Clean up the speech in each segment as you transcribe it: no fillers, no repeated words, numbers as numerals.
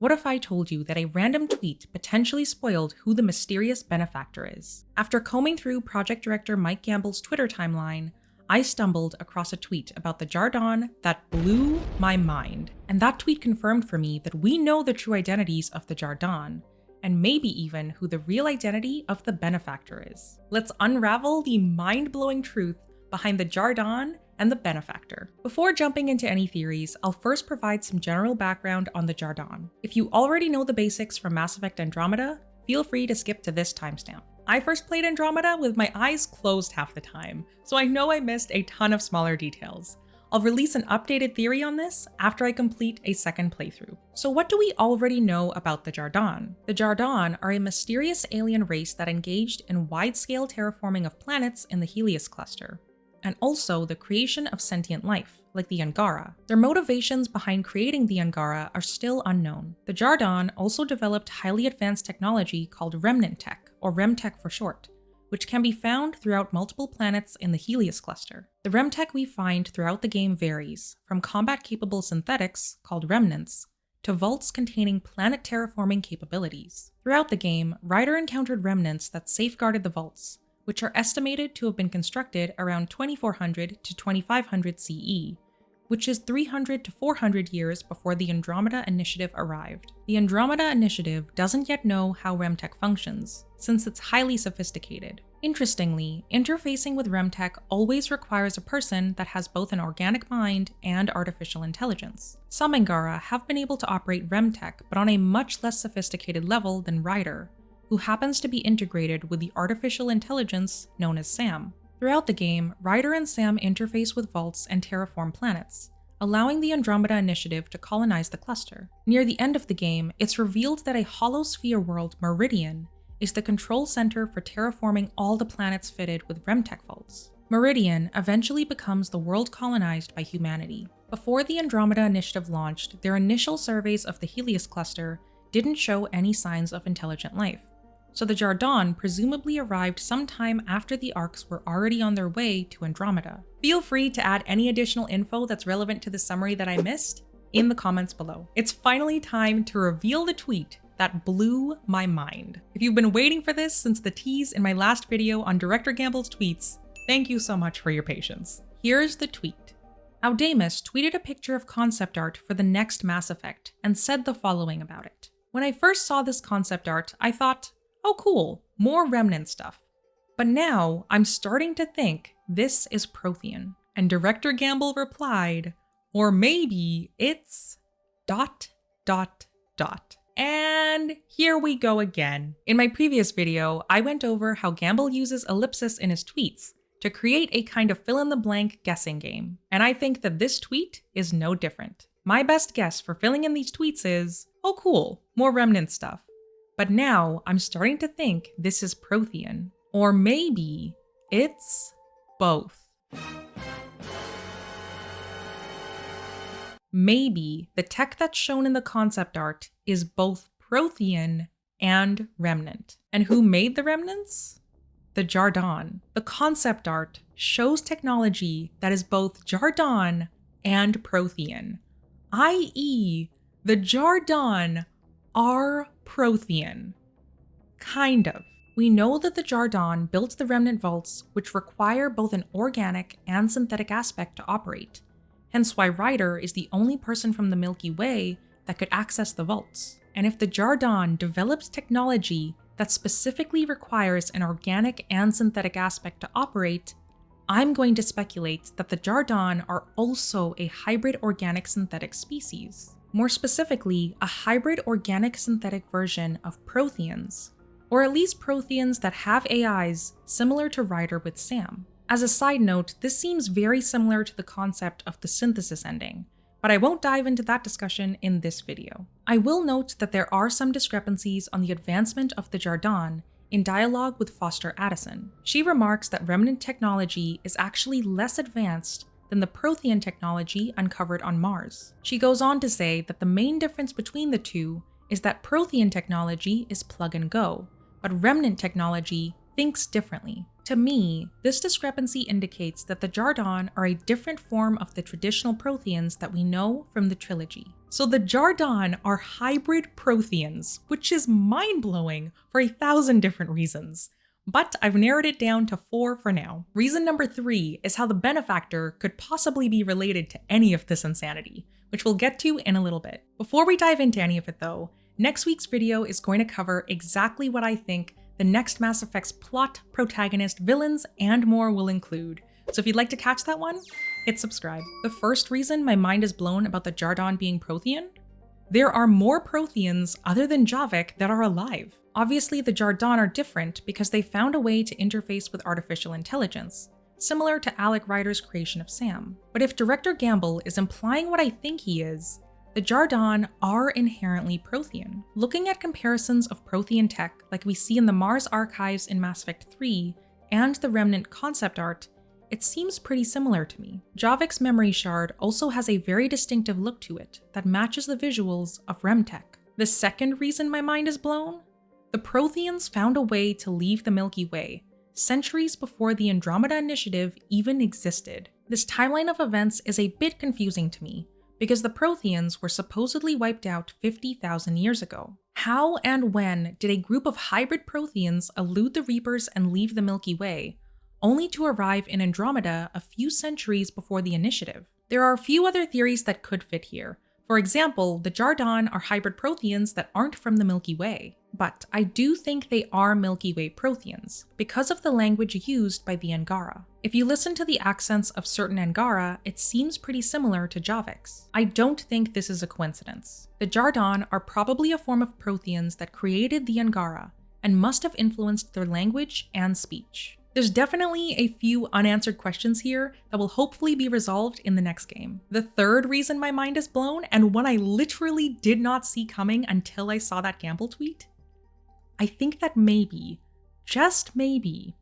What if I told you that a random tweet potentially spoiled who the mysterious Benefactor is? After combing through Project Director Mike Gamble's Twitter timeline, I stumbled across a tweet about the Jardaan that blew my mind. And that tweet confirmed for me that we know the true identities of the Jardaan, and maybe even who the real identity of the Benefactor is. Let's unravel the mind-blowing truth behind the Jardaan and the Benefactor. Before jumping into any theories, I'll first provide some general background on the Jardaan. If you already know the basics from Mass Effect Andromeda, feel free to skip to this timestamp. I first played Andromeda with my eyes closed half the time, so I know I missed a ton of smaller details. I'll release an updated theory on this after I complete a second playthrough. So what do we already know about the Jardaan? The Jardaan are a mysterious alien race that engaged in wide-scale terraforming of planets in the Helios cluster, and also the creation of sentient life, like the Angara. Their motivations behind creating the Angara are still unknown. The Jardaan also developed highly advanced technology called remnant tech, or remtech for short, which can be found throughout multiple planets in the Helios cluster. The remtech we find throughout the game varies, from combat-capable synthetics, called remnants, to vaults containing planet terraforming capabilities. Throughout the game, Ryder encountered remnants that safeguarded the vaults, which are estimated to have been constructed around 2400 to 2500 CE, which is 300 to 400 years before the Andromeda Initiative arrived. The Andromeda Initiative doesn't yet know how remtech functions, since it's highly sophisticated. Interestingly, interfacing with remtech always requires a person that has both an organic mind and artificial intelligence. Some Angara have been able to operate remtech, but on a much less sophisticated level than Ryder, who happens to be integrated with the artificial intelligence known as Sam. Throughout the game, Ryder and Sam interface with vaults and terraform planets, allowing the Andromeda Initiative to colonize the cluster. Near the end of the game, it's revealed that a holosphere world, Meridian, is the control center for terraforming all the planets fitted with remtech vaults. Meridian eventually becomes the world colonized by humanity. Before the Andromeda Initiative launched, their initial surveys of the Helios cluster didn't show any signs of intelligent life, so the Jardaan presumably arrived sometime after the Arks were already on their way to Andromeda. Feel free to add any additional info that's relevant to the summary that I missed in the comments below. It's finally time to reveal the tweet that blew my mind. If you've been waiting for this since the tease in my last video on Director Gamble's tweets, thank you so much for your patience. Here's the tweet. Audamus tweeted a picture of concept art for the next Mass Effect and said the following about it. When I first saw this concept art, I thought, oh cool, more remnant stuff. But now I'm starting to think this is Prothean. And Director Gamble replied, or maybe it's ... And here we go again. In my previous video, I went over how Gamble uses ellipsis in his tweets to create a kind of fill-in-the-blank guessing game. And I think that this tweet is no different. My best guess for filling in these tweets is, oh cool, more remnant stuff. But now I'm starting to think this is Prothean. Or maybe it's both. Maybe the tech that's shown in the concept art is both Prothean and remnant. And who made the remnants? The Jardaan. The concept art shows technology that is both Jardaan and Prothean, i.e., the Jardaan are Prothean. Kind of. We know that the Jardaan built the remnant vaults, which require both an organic and synthetic aspect to operate, hence why Ryder is the only person from the Milky Way that could access the vaults. And if the Jardaan develops technology that specifically requires an organic and synthetic aspect to operate, I'm going to speculate that the Jardaan are also a hybrid organic synthetic species. More specifically, a hybrid organic synthetic version of Protheans, or at least Protheans that have AIs similar to Ryder with Sam. As a side note, this seems very similar to the concept of the synthesis ending, but I won't dive into that discussion in this video. I will note that there are some discrepancies on the advancement of the Jardaan in dialogue with Foster Addison. She remarks that remnant technology is actually less advanced than the Prothean technology uncovered on Mars. She goes on to say that the main difference between the two is that Prothean technology is plug and go, but remnant technology thinks differently. To me, this discrepancy indicates that the Jardaan are a different form of the traditional Protheans that we know from the trilogy. So the Jardaan are hybrid Protheans, which is mind-blowing for 1,000 different reasons. But I've narrowed it down to 4 for now. Reason number 3 is how the Benefactor could possibly be related to any of this insanity, which we'll get to in a little bit. Before we dive into any of it though, next week's video is going to cover exactly what I think the next Mass Effect's plot, protagonist, villains, and more will include. So if you'd like to catch that one, hit subscribe. The first reason my mind is blown about the Jardaan being Prothean? There are more Protheans other than Javik that are alive. Obviously, the Jardaan are different because they found a way to interface with artificial intelligence, similar to Alec Ryder's creation of Sam. But if Director Gamble is implying what I think he is, the Jardaan are inherently Prothean. Looking at comparisons of Prothean tech like we see in the Mars archives in Mass Effect 3 and the Remnant concept art, it seems pretty similar to me. Javik's memory shard also has a very distinctive look to it that matches the visuals of Remtech. The second reason my mind is blown? The Protheans found a way to leave the Milky Way, centuries before the Andromeda Initiative even existed. This timeline of events is a bit confusing to me, because the Protheans were supposedly wiped out 50,000 years ago. How and when did a group of hybrid Protheans elude the Reapers and leave the Milky Way, only to arrive in Andromeda a few centuries before the Initiative? There are a few other theories that could fit here. For example, the Jardaan are hybrid Protheans that aren't from the Milky Way. But I do think they are Milky Way Protheans, because of the language used by the Angara. If you listen to the accents of certain Angara, it seems pretty similar to Javik's. I don't think this is a coincidence. The Jardaan are probably a form of Protheans that created the Angara, and must have influenced their language and speech. There's definitely a few unanswered questions here that will hopefully be resolved in the next game. The third reason my mind is blown, and one I literally did not see coming until I saw that Gamble tweet, I think that maybe, just maybe,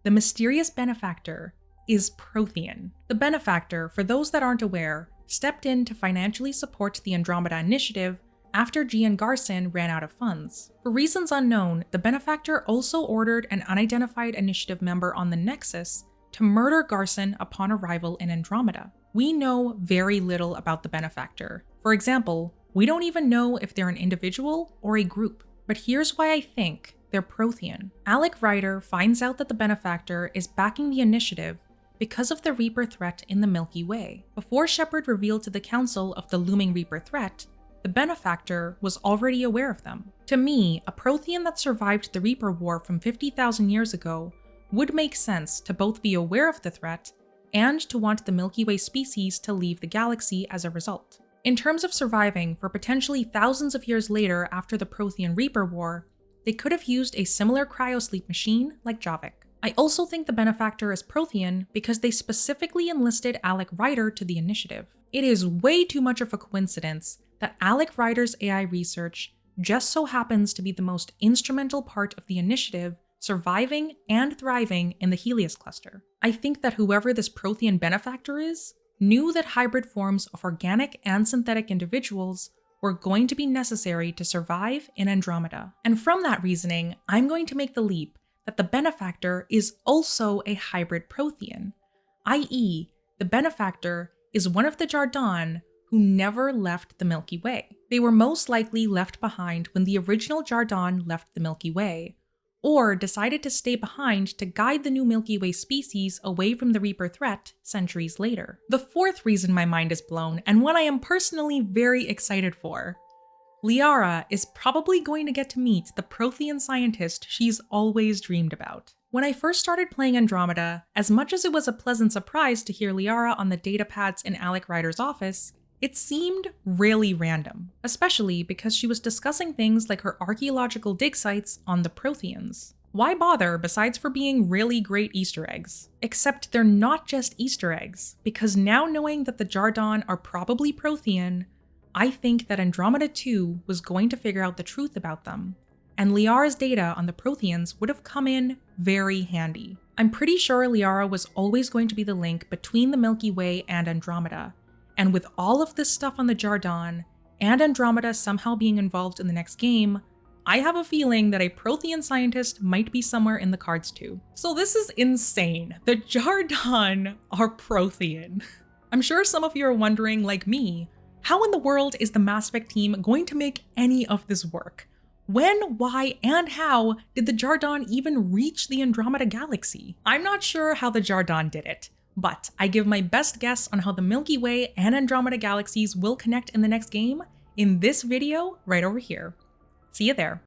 the mysterious Benefactor is Prothean. The Benefactor, for those that aren't aware, stepped in to financially support the Andromeda Initiative after Gian Garson ran out of funds. For reasons unknown, the Benefactor also ordered an unidentified Initiative member on the Nexus to murder Garson upon arrival in Andromeda. We know very little about the Benefactor. For example, we don't even know if they're an individual or a group. But here's why I think they're Prothean. Alec Ryder finds out that the Benefactor is backing the Initiative because of the Reaper threat in the Milky Way. Before Shepard revealed to the Council of the looming Reaper threat, the Benefactor was already aware of them. To me, a Prothean that survived the Reaper War from 50,000 years ago would make sense to both be aware of the threat and to want the Milky Way species to leave the galaxy as a result. In terms of surviving for potentially thousands of years later after the Prothean Reaper War, they could have used a similar cryosleep machine like Javik. I also think the Benefactor is Prothean because they specifically enlisted Alec Ryder to the Initiative. It is way too much of a coincidence that Alec Ryder's AI research just so happens to be the most instrumental part of the Initiative surviving and thriving in the Helios cluster. I think that whoever this Prothean Benefactor is, knew that hybrid forms of organic and synthetic individuals were going to be necessary to survive in Andromeda. And from that reasoning, I'm going to make the leap that the Benefactor is also a hybrid Prothean, i.e., the Benefactor is one of the Jardaan who never left the Milky Way. They were most likely left behind when the original Jardaan left the Milky Way, or decided to stay behind to guide the new Milky Way species away from the Reaper threat centuries later. The fourth reason my mind is blown, and one I am personally very excited for, Liara is probably going to get to meet the Prothean scientist she's always dreamed about. When I first started playing Andromeda, as much as it was a pleasant surprise to hear Liara on the datapads in Alec Ryder's office, it seemed really random, especially because she was discussing things like her archaeological dig sites on the Protheans. Why bother besides for being really great Easter eggs? Except they're not just Easter eggs, because now knowing that the Jardaan are probably Prothean, I think that Andromeda 2 was going to figure out the truth about them, and Liara's data on the Protheans would have come in very handy. I'm pretty sure Liara was always going to be the link between the Milky Way and Andromeda, and with all of this stuff on the Jardaan, and Andromeda somehow being involved in the next game, I have a feeling that a Prothean scientist might be somewhere in the cards too. So this is insane. The Jardaan are Prothean. I'm sure some of you are wondering, like me, how in the world is the Mass Effect team going to make any of this work? When, why, and how did the Jardaan even reach the Andromeda galaxy? I'm not sure how the Jardaan did it, but I give my best guess on how the Milky Way and Andromeda galaxies will connect in the next game in this video right over here. See you there.